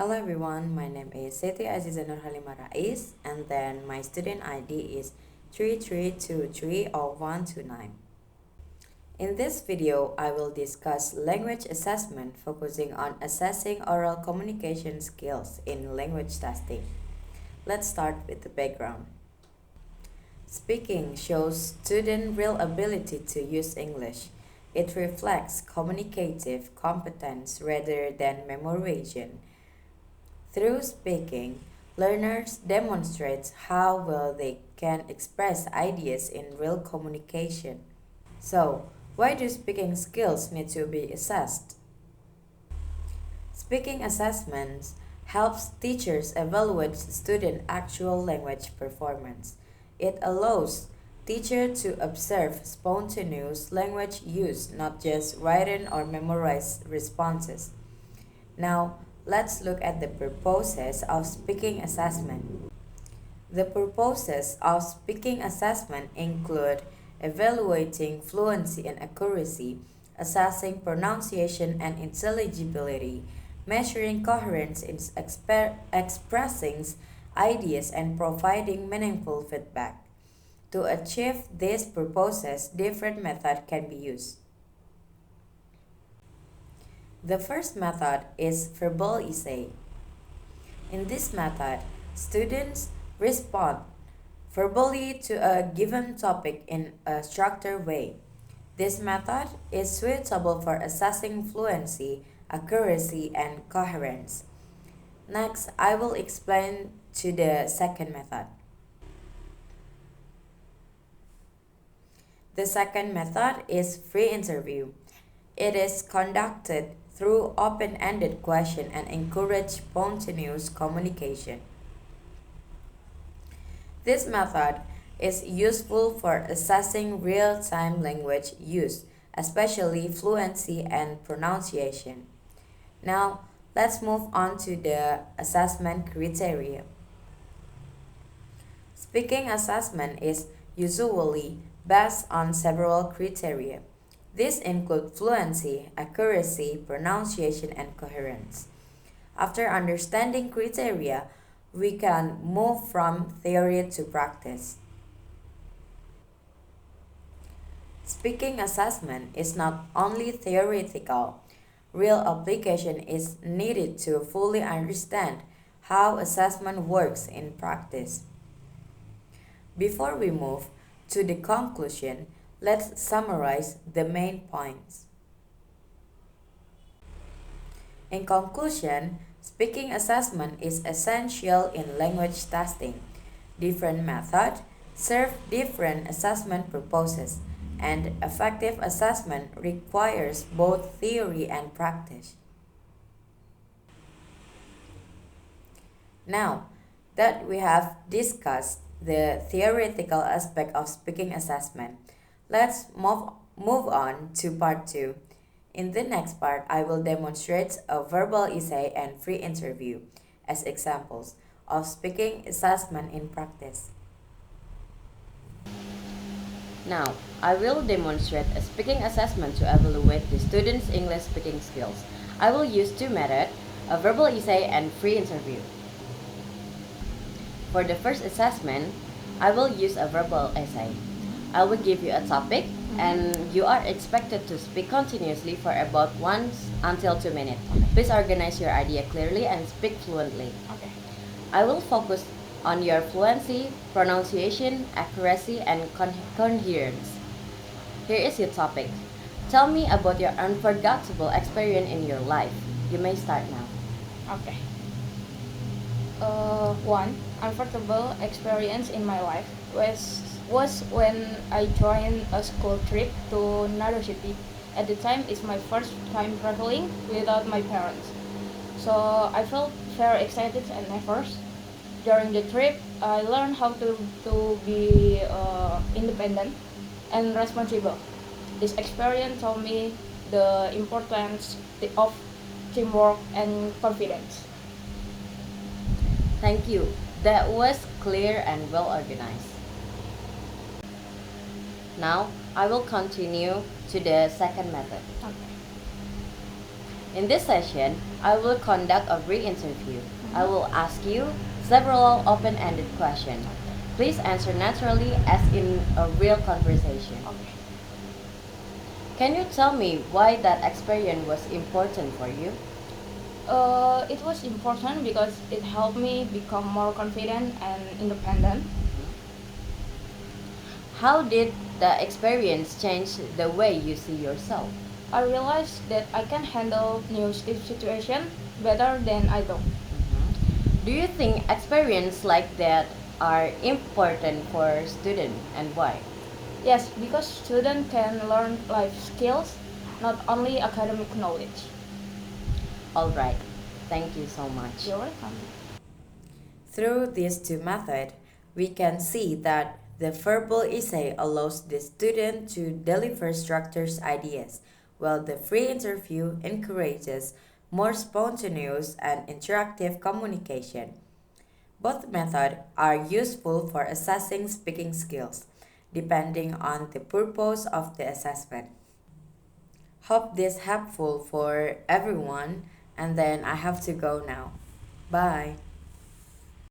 Hello everyone, my name is Siti Aziza Nur Halimah Rais, and then my student ID is 33230129. In this video, I will discuss language assessment focusing on assessing oral communication skills in language testing. Let's start with the background. Speaking shows student real ability to use English. It reflects communicative competence rather than memorization. Through speaking, learners demonstrate how well they can express ideas in real communication. So, why do speaking skills need to be assessed? Speaking assessments helps teachers evaluate student actual language performance. It allows teachers to observe spontaneous language use, not just written or memorized responses. Now, let's look at the purposes of speaking assessment. The purposes of speaking assessment include evaluating fluency and accuracy, assessing pronunciation and intelligibility, measuring coherence in expressing ideas, and providing meaningful feedback. To achieve these purposes, different methods can be used. The first method is verbal essay. In this method, students respond verbally to a given topic in a structured way. This method is suitable for assessing fluency, accuracy, and coherence. Next, I will explain to the second method. The second method is free interview. It is conducted through open-ended question and encourage spontaneous communication. This method is useful for assessing real-time language use, especially fluency and pronunciation. Now, let's move on to the assessment criteria. Speaking assessment is usually based on several criteria. These include fluency, accuracy, pronunciation, and coherence. After understanding criteria, we can move from theory to practice. Speaking assessment is not only theoretical. Real application is needed to fully understand how assessment works in practice. Before we move to the conclusion, let's summarize the main points. In conclusion, speaking assessment is essential in language testing. Different methods serve different assessment purposes, and effective assessment requires both theory and practice. Now that we have discussed the theoretical aspect of speaking assessment, let's move on to part 2. In the next part, I will demonstrate a verbal essay and free interview as examples of speaking assessment in practice. Now, I will demonstrate a speaking assessment to evaluate the student's English speaking skills. I will use two methods, a verbal essay and free interview. For the first assessment, I will use a verbal essay. I will give you a topic and you are expected to speak continuously for about 1 until 2 minutes. Please organize your idea clearly and speak fluently. Okay. I will focus on your fluency, pronunciation, accuracy, and coherence. Here is your topic. Tell me about your unforgettable experience in your life. You may start now. Okay. One unforgettable experience in my life was when I joined a school trip to another city. At the time, it's my first time traveling without my parents. So I felt very excited and nervous. During the trip, I learned how to be independent and responsible. This experience taught me the importance of teamwork and confidence. Thank you. That was clear and well organized. Now, I will continue to the second method. Okay. In this session, I will conduct a re-interview. I will ask you several open-ended questions. Please answer naturally as in a real conversation. Okay. Can you tell me why that experience was important for you? It was important because it helped me become more confident and independent. How did the experience change the way you see yourself? I realized that I can handle new situations better than I do. Do you think experience like that are important for students and why? Yes, because students can learn life skills, not only academic knowledge. All right. Thank you so much. You're welcome. Through these two methods, we can see that the verbal essay allows the student to deliver structured ideas, while the free interview encourages more spontaneous and interactive communication. Both methods are useful for assessing speaking skills, depending on the purpose of the assessment. Hope this helpful for everyone, and then I have to go now. Bye.